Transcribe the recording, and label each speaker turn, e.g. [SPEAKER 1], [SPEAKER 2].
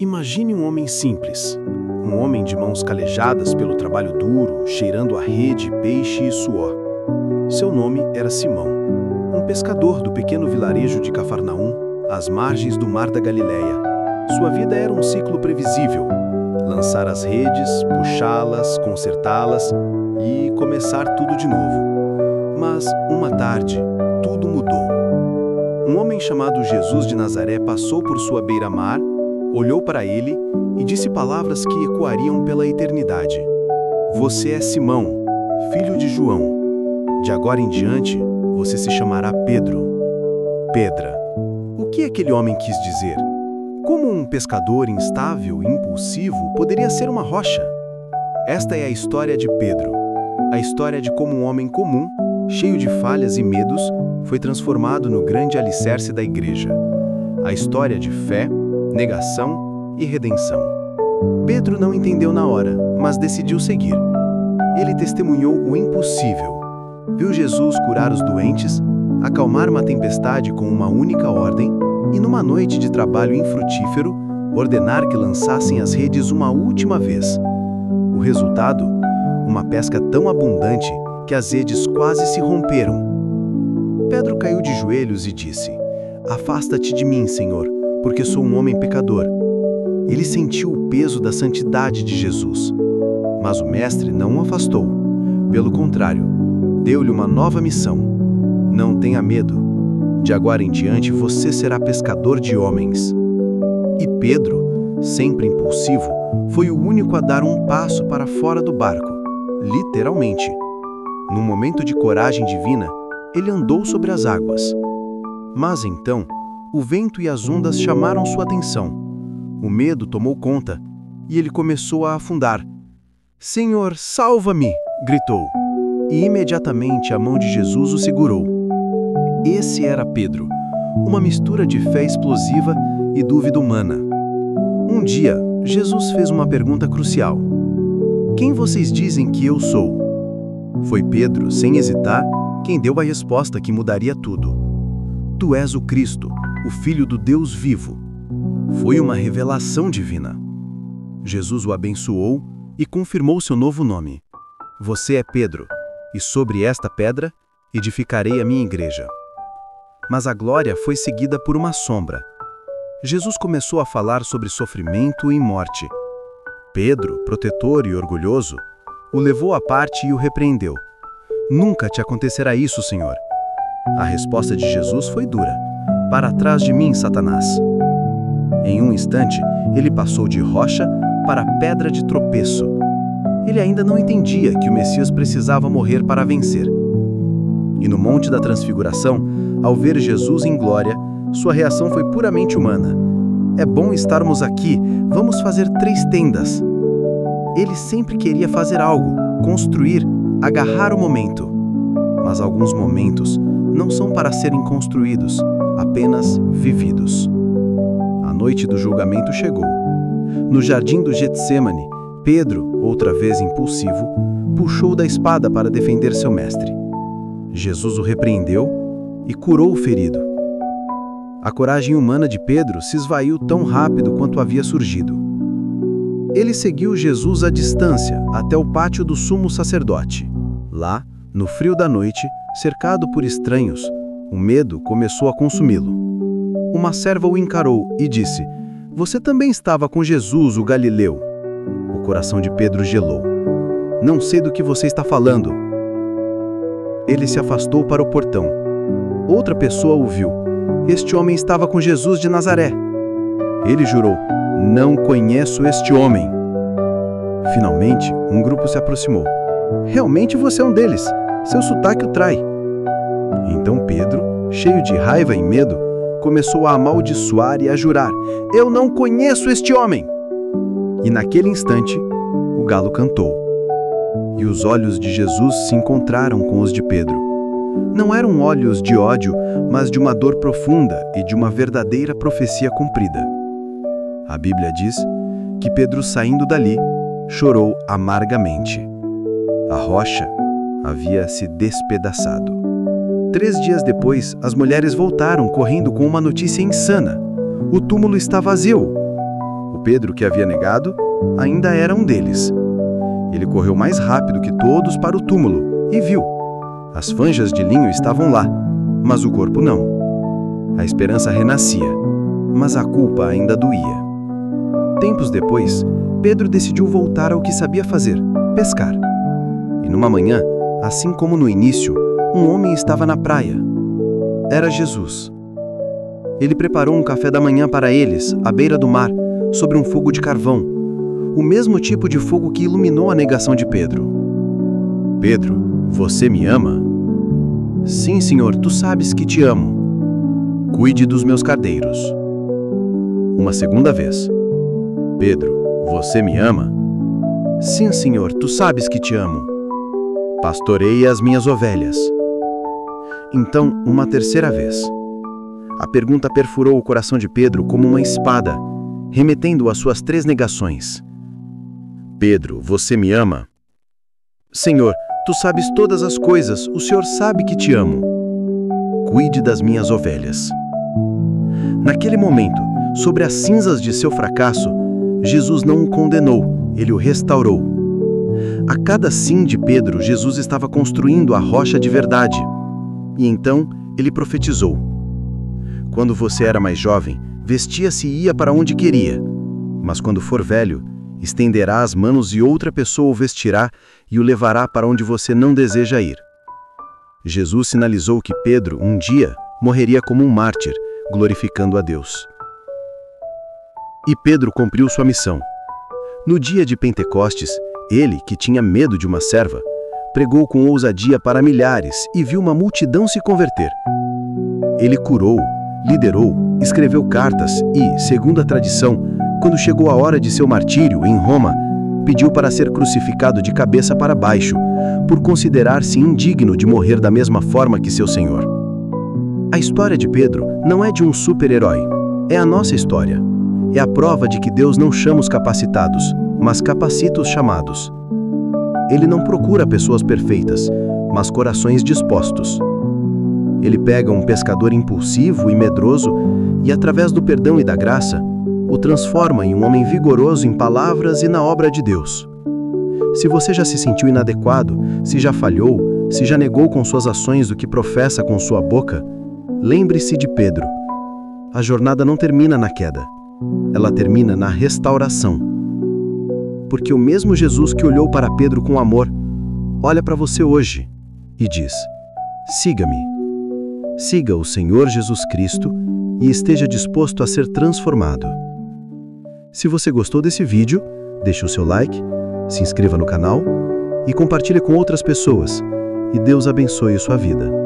[SPEAKER 1] Imagine um homem simples, um homem de mãos calejadas pelo trabalho duro, cheirando a rede, peixe e suor. Seu nome era Simão, um pescador do pequeno vilarejo de Cafarnaum, às margens do Mar da Galileia. Sua vida era um ciclo previsível: lançar as redes, puxá-las, consertá-las e começar tudo de novo. Mas, uma tarde, tudo mudou. Um homem chamado Jesus de Nazaré passou por sua beira-mar, olhou para ele e disse palavras que ecoariam pela eternidade. Você é Simão, filho de João. De agora em diante, você se chamará Pedro. Pedra. O que aquele homem quis dizer? Como um pescador instável e impulsivo poderia ser uma rocha? Esta é a história de Pedro. A história de como um homem comum, cheio de falhas e medos, foi transformado no grande alicerce da igreja. A história de fé, negação e redenção. Pedro não entendeu na hora, mas decidiu seguir. Ele testemunhou o impossível. Viu Jesus curar os doentes, acalmar uma tempestade com uma única ordem e, numa noite de trabalho infrutífero, ordenar que lançassem as redes uma última vez. O resultado? Uma pesca tão abundante que as redes quase se romperam. Pedro caiu de joelhos e disse: "Afasta-te de mim, Senhor, porque sou um homem pecador." Ele sentiu o peso da santidade de Jesus. Mas o mestre não o afastou. Pelo contrário, deu-lhe uma nova missão. Não tenha medo. De agora em diante você será pescador de homens. E Pedro, sempre impulsivo, foi o único a dar um passo para fora do barco, literalmente. Num momento de coragem divina, ele andou sobre as águas. Mas então, o vento e as ondas chamaram sua atenção. O medo tomou conta e ele começou a afundar. "Senhor, salva-me!" gritou. E imediatamente a mão de Jesus o segurou. Esse era Pedro, uma mistura de fé explosiva e dúvida humana. Um dia, Jesus fez uma pergunta crucial: "Quem vocês dizem que eu sou?" Foi Pedro, sem hesitar, quem deu a resposta que mudaria tudo. "Tu és o Cristo, o Filho do Deus vivo." Foi uma revelação divina. Jesus o abençoou e confirmou seu novo nome. "Você é Pedro, e sobre esta pedra edificarei a minha igreja." Mas a glória foi seguida por uma sombra. Jesus começou a falar sobre sofrimento e morte. Pedro, protetor e orgulhoso, o levou à parte e o repreendeu. "Nunca te acontecerá isso, Senhor." A resposta de Jesus foi dura: "Para trás de mim, Satanás." Em um instante, ele passou de rocha para pedra de tropeço. Ele ainda não entendia que o Messias precisava morrer para vencer. E no Monte da Transfiguração, ao ver Jesus em glória, sua reação foi puramente humana. "É bom estarmos aqui, vamos fazer 3 tendas." Ele sempre queria fazer algo, construir, agarrar o momento. Mas alguns momentos não são para serem construídos, apenas vividos. A noite do julgamento chegou. No jardim do Getsêmani, Pedro, outra vez impulsivo, puxou da espada para defender seu mestre. Jesus o repreendeu e curou o ferido. A coragem humana de Pedro se esvaiu tão rápido quanto havia surgido. Ele seguiu Jesus à distância até o pátio do sumo sacerdote. Lá, no frio da noite, cercado por estranhos, o medo começou a consumi-lo. Uma serva o encarou e disse: "Você também estava com Jesus, o Galileu." O coração de Pedro gelou. "Não sei do que você está falando." Ele se afastou para o portão. Outra pessoa o viu. "Este homem estava com Jesus de Nazaré." Ele jurou: "Não conheço este homem." Finalmente, um grupo se aproximou. "Realmente você é um deles. Seu sotaque o trai." Então Pedro, cheio de raiva e medo, começou a amaldiçoar e a jurar: "Eu não conheço este homem!" E naquele instante, o galo cantou. E os olhos de Jesus se encontraram com os de Pedro. Não eram olhos de ódio, mas de uma dor profunda e de uma verdadeira profecia cumprida. A Bíblia diz que Pedro, saindo dali, chorou amargamente. A rocha havia se despedaçado. 3 dias depois, as mulheres voltaram correndo com uma notícia insana: o túmulo está vazio. O Pedro, que havia negado, ainda era um deles. Ele correu mais rápido que todos para o túmulo e viu. As franjas de linho estavam lá, mas o corpo não. A esperança renascia, mas a culpa ainda doía. Tempos depois, Pedro decidiu voltar ao que sabia fazer, pescar. E numa manhã, assim como no início, um homem estava na praia. Era Jesus. Ele preparou um café da manhã para eles, à beira do mar, sobre um fogo de carvão, o mesmo tipo de fogo que iluminou a negação de Pedro. Pedro, você me ama? Sim, Senhor, tu sabes que te amo. Cuide dos meus cardeiros. Uma segunda vez. Pedro, você me ama? Sim, Senhor, tu sabes que te amo. Pastoreie as minhas ovelhas. Então, uma terceira vez. A pergunta perfurou o coração de Pedro como uma espada, remetendo às suas 3 negações. Pedro, você me ama? Senhor, tu sabes todas as coisas, o Senhor sabe que te amo. Cuide das minhas ovelhas. Naquele momento, sobre as cinzas de seu fracasso, Jesus não o condenou, ele o restaurou. A cada sim de Pedro, Jesus estava construindo a rocha de verdade. E então, ele profetizou. Quando você era mais jovem, vestia-se e ia para onde queria. Mas quando for velho, estenderá as mãos e outra pessoa o vestirá e o levará para onde você não deseja ir. Jesus sinalizou que Pedro, um dia, morreria como um mártir, glorificando a Deus. E Pedro cumpriu sua missão. No dia de Pentecostes, ele, que tinha medo de uma serva, pregou com ousadia para milhares e viu uma multidão se converter. Ele curou, liderou, escreveu cartas e, segundo a tradição, quando chegou a hora de seu martírio em Roma, pediu para ser crucificado de cabeça para baixo, por considerar-se indigno de morrer da mesma forma que seu Senhor. A história de Pedro não é de um super-herói, é a nossa história. É a prova de que Deus não chama os capacitados, mas capacita os chamados. Ele não procura pessoas perfeitas, mas corações dispostos. Ele pega um pescador impulsivo e medroso e, através do perdão e da graça, o transforma em um homem vigoroso em palavras e na obra de Deus. Se você já se sentiu inadequado, se já falhou, se já negou com suas ações o que professa com sua boca, lembre-se de Pedro. A jornada não termina na queda. Ela termina na restauração. Porque o mesmo Jesus que olhou para Pedro com amor, olha para você hoje e diz: siga-me. Siga o Senhor Jesus Cristo e esteja disposto a ser transformado. Se você gostou desse vídeo, deixe o seu like, se inscreva no canal e compartilhe com outras pessoas. E Deus abençoe sua vida.